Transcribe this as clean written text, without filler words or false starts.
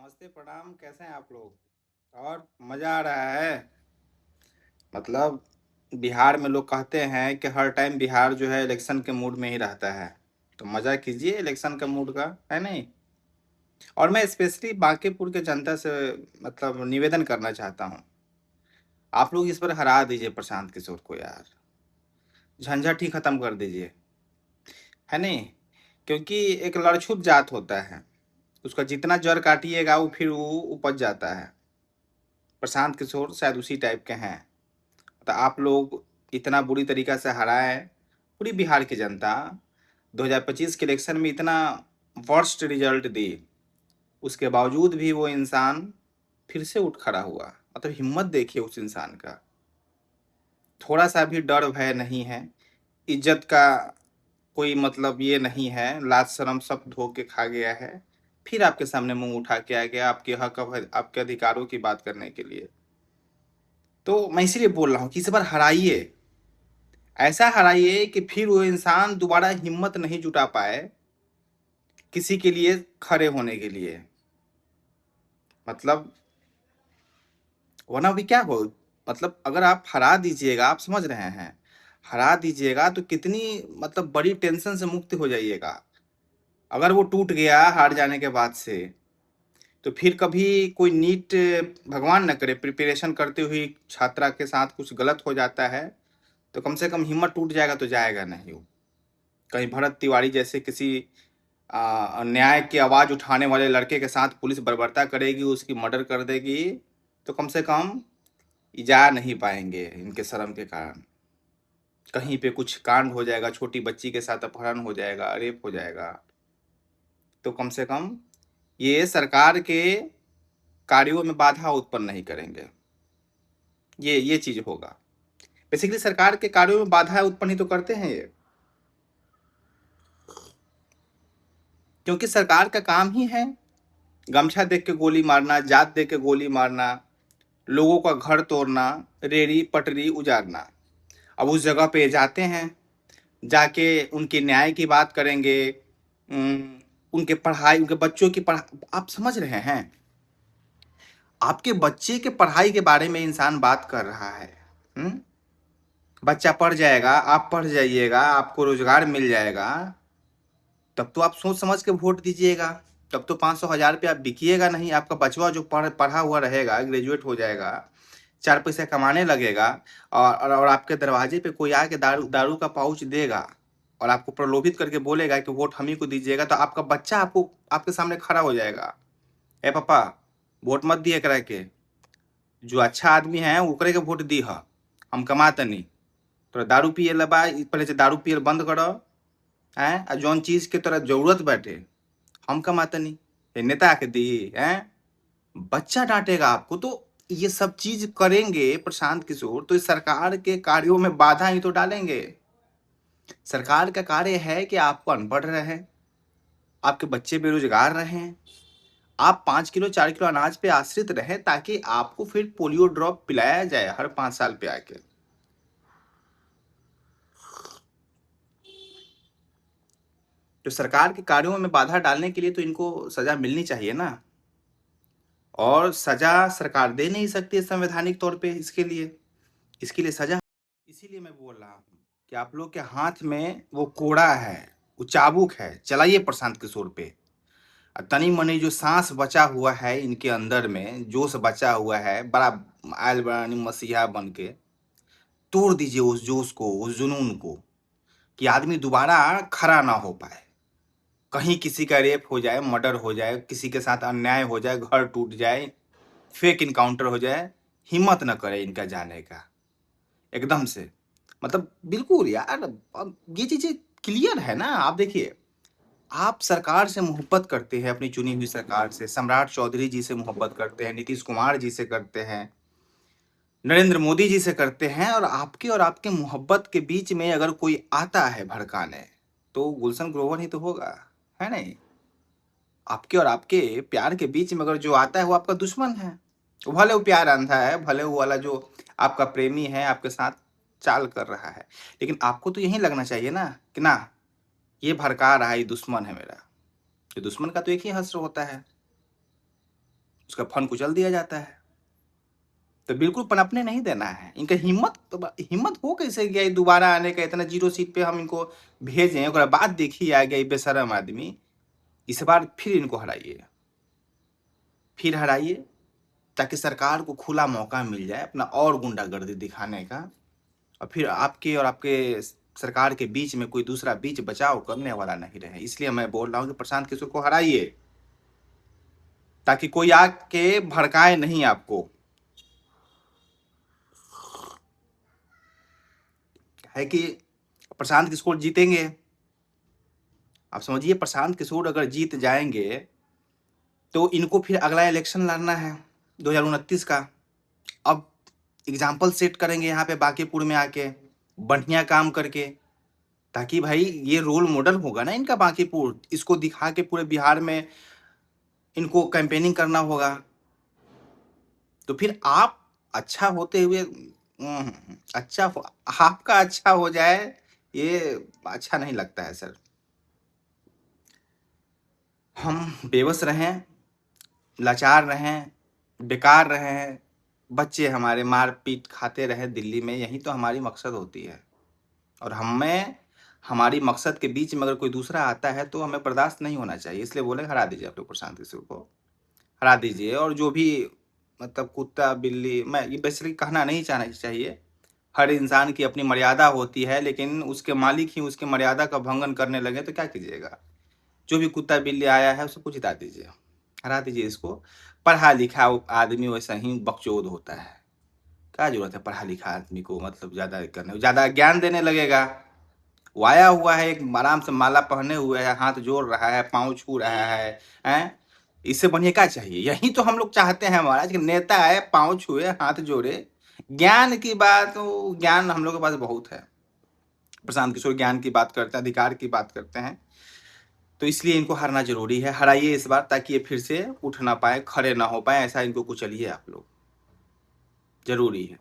नमस्ते, प्रणाम। कैसे हैं आप लोग? और मज़ा आ रहा है? मतलब बिहार में लोग कहते हैं कि हर टाइम बिहार जो है इलेक्शन के मूड में ही रहता है। तो मज़ा कीजिए इलेक्शन का मूड का, है नहीं? और मैं स्पेशली बांकीपुर के जनता से मतलब निवेदन करना चाहता हूँ। आप लोग इस पर हरा दीजिए प्रशांत किशोर को यार। झंझट ही खत्म कर दीजिए, है नहीं? क्योंकि एक लड़छुत जात होता है, उसका जितना जड़ काटिएगा वो फिर वो उपज जाता है। प्रशांत किशोर शायद उसी टाइप के हैं। तो आप लोग इतना बुरी तरीक़ा से हराए पूरी बिहार की जनता 2025 के इलेक्शन में इतना वर्स्ट रिजल्ट दी, उसके बावजूद भी वो इंसान फिर से उठ खड़ा हुआ। मतलब हिम्मत देखिए उस इंसान का, थोड़ा सा भी डर भय नहीं है, इज्जत का कोई मतलब ये नहीं है, लाज शर्म सब धो के खा गया है। फिर आपके सामने मुंह उठा के आ गया आपके हक आपके अधिकारों की बात करने के लिए। तो मैं इसीलिए बोल रहा हूँ कि इस बार हराइए, ऐसा हराइए कि फिर वो इंसान दोबारा हिम्मत नहीं जुटा पाए किसी के लिए खड़े होने के लिए। मतलब वरना भी क्या हो, मतलब अगर आप हरा दीजिएगा, आप समझ रहे हैं, हरा दीजिएगा तो कितनी मतलब बड़ी टेंशन से मुक्त हो जाइएगा। अगर वो टूट गया हार जाने के बाद से, तो फिर कभी कोई नीट, भगवान न करे, प्रिपरेशन करते हुए छात्रा के साथ कुछ गलत हो जाता है, तो कम से कम हिम्मत टूट जाएगा तो जाएगा नहीं वो। कहीं भरत तिवारी जैसे किसी न्याय की आवाज उठाने वाले लड़के के साथ पुलिस बर्बरता करेगी, उसकी मर्डर कर देगी, तो कम से कम जा नहीं पाएंगे इनके शर्म के कारण। कहीं पे कुछ कांड हो जाएगा, छोटी बच्ची के साथ अपहरण हो जाएगा, रेप हो जाएगा, तो कम से कम ये सरकार के कार्यों में बाधा उत्पन्न नहीं करेंगे। ये चीज होगा। बेसिकली सरकार के कार्यों में बाधा उत्पन्न ही तो करते हैं ये, क्योंकि सरकार का काम ही है गमछा देख के गोली मारना, जात देख के गोली मारना, लोगों का घर तोड़ना, रेड़ी पटरी उजाड़ना। अब उस जगह पे जाते हैं, जाके उनके न्याय की बात करेंगे, उनके पढ़ाई, उनके बच्चों की पढ़ाई। आप समझ रहे हैं, आपके बच्चे के पढ़ाई के बारे में इंसान बात कर रहा है। हम्म बच्चा पढ़ जाएगा, आप पढ़ जाइएगा, आपको रोजगार मिल जाएगा, तब तो आप सोच समझ के वोट दीजिएगा। तब तो 500 1000 पे आप बिकिएगा नहीं। आपका बचवा जो पढ़ा हुआ रहेगा, ग्रेजुएट हो जाएगा, 4 पैसे कमाने लगेगा, और आपके दरवाजे पे कोई आके दारू दारू का पाउच देगा और आपको प्रलोभित करके बोलेगा कि वोट हम ही को दीजिएगा, तो आपका बच्चा आपको आपके सामने खड़ा हो जाएगा, ए पापा वोट मत दिए करा के, जो अच्छा आदमी है ओकरे के वोट दी ह, हम कमा तनी, तोरा दारू पिए ला बा, पहले से दारू पियल बंद करो। हैं जौन चीज के तोरा जरूरत बाटे हम कमातनी, ये नेता के दी हैं। बच्चा डांटेगा आपको, तो ये सब चीज करेंगे प्रशांत किशोर, तो इस सरकार के कार्यों में बाधा ही तो डालेंगे। सरकार का कार्य है कि आपको अनपढ़ रहे, आपके बच्चे बेरोजगार रहें, आप 5 किलो 4 किलो अनाज पे आश्रित रहे, ताकि आपको फिर पोलियो ड्रॉप पिलाया जाए हर 5 साल पे आके। तो सरकार के कार्यों में बाधा डालने के लिए तो इनको सजा मिलनी चाहिए ना, और सजा सरकार दे नहीं सकती है संवैधानिक तौर पे इसके लिए सजा। इसीलिए मैं बोल रहा हूँ कि आप लोग के हाथ में वो कोड़ा है, वो चाबुक है, चलाइए प्रशांत किशोर पे। तनी मनी जो सांस बचा हुआ है इनके अंदर में, जोश बचा हुआ है, बड़ा आयल बड़ा मसीहा बन के, तोड़ दीजिए उस जोश को, उस जुनून को, कि आदमी दोबारा खड़ा ना हो पाए। कहीं किसी का रेप हो जाए, मर्डर हो जाए, किसी के साथ अन्याय हो जाए, घर टूट जाए, फेक इनकाउंटर हो जाए, हिम्मत न करे इनका जाने का एकदम से। मतलब बिल्कुल यार, अब ये चीजें क्लियर है ना। आप देखिए, आप सरकार से मोहब्बत करते हैं, अपनी चुनी हुई सरकार से, सम्राट चौधरी जी से मोहब्बत करते हैं, नीतीश कुमार जी से करते हैं, नरेंद्र मोदी जी से करते हैं, और आपके मोहब्बत के बीच में अगर कोई आता है भड़काने, तो गुलशन ग्रोवर ही तो होगा, है नहीं? आपके और आपके प्यार के बीच में अगर जो आता है वो आपका दुश्मन है। भले वो प्यार अंधा है, भले वो वाला जो आपका प्रेमी है आपके साथ चाल कर रहा है, लेकिन आपको तो यही लगना चाहिए ना कि ना, ये भड़का रहा है, ये दुश्मन है मेरा। ये दुश्मन का तो एक ही हश्र होता है। उसका फन कुचल दिया जाता है। तो बिल्कुल पनपने नहीं देना है। इनका हिम्मत हो कैसे गया दोबारा आने का, इतना जीरो सीट पे हम इनको भेजें, ओकरा बाद देखिए आ गया बेशरम आदमी। इस बार फिर इनको हराइए, फिर हराइए, ताकि सरकार को खुला मौका मिल जाए अपना और गुंडागर्दी दिखाने का, और फिर आपके और आपके सरकार के बीच में कोई दूसरा बीच बचाव करने वाला नहीं रहे। इसलिए मैं बोल रहा हूँ कि प्रशांत किशोर को हराइए, ताकि कोई आके भड़काए नहीं आपको। है कि प्रशांत किशोर जीतेंगे, आप समझिए, प्रशांत किशोर अगर जीत जाएंगे तो इनको फिर अगला इलेक्शन लड़ना है 2029 का। अब एग्जाम्पल सेट करेंगे यहाँ पे बांकीपुर में आके बढ़िया काम करके, ताकि भाई ये रोल मॉडल होगा ना इनका बांकीपुर, इसको दिखा के पूरे बिहार में इनको कैंपेनिंग करना होगा। तो फिर आप अच्छा होते हुए आपका अच्छा हो जाए, ये अच्छा नहीं लगता है सर। हम बेबस रहें, लाचार रहें, बेकार रहें, बच्चे हमारे मार पीट खाते रहे दिल्ली में, यही तो हमारी मकसद होती है। और हमारी मकसद के बीच में अगर कोई दूसरा आता है तो हमें बर्दाश्त नहीं होना चाहिए। इसलिए बोले हरा दीजिए आप लोग प्रशांत किशोर को, हरा दीजिए। और जो भी मतलब कुत्ता बिल्ली, मैं ये बेसिकली कहना नहीं चाहना चाहिए, हर इंसान की अपनी मर्यादा होती है, लेकिन उसके मालिक ही उसकी मर्यादा का भंगन करने लगे तो क्या कीजिएगा। जो भी कुत्ता बिल्ली आया है उसको कुछ जिता दीजिए, हरा दीजिए इसको। पढ़ा लिखा आदमी वैसा ही बकचोद होता है, क्या जरूरत है पढ़ा लिखा आदमी को मतलब ज्यादा करने, ज्यादा ज्ञान देने लगेगा। वो आया हुआ है एक आराम से माला पहने हुए है, हाथ जोड़ रहा है, पाँव छू रहा है, हैं? इससे बढ़िया क्या चाहिए? यही तो हम लोग चाहते हैं महाराज कि नेता आए, पाँव छुए, हाथ जोड़े। ज्ञान की बात, ज्ञान हम लोग के पास बहुत है। प्रशांत किशोर ज्ञान की बात करते हैं, अधिकार की बात करते हैं। तो इसलिए इनको हराना जरूरी है। हराइए इस बार, ताकि ये फिर से उठ ना पाए, खड़े ना हो पाए, ऐसा इनको कुचलिए आप लोग, जरूरी है।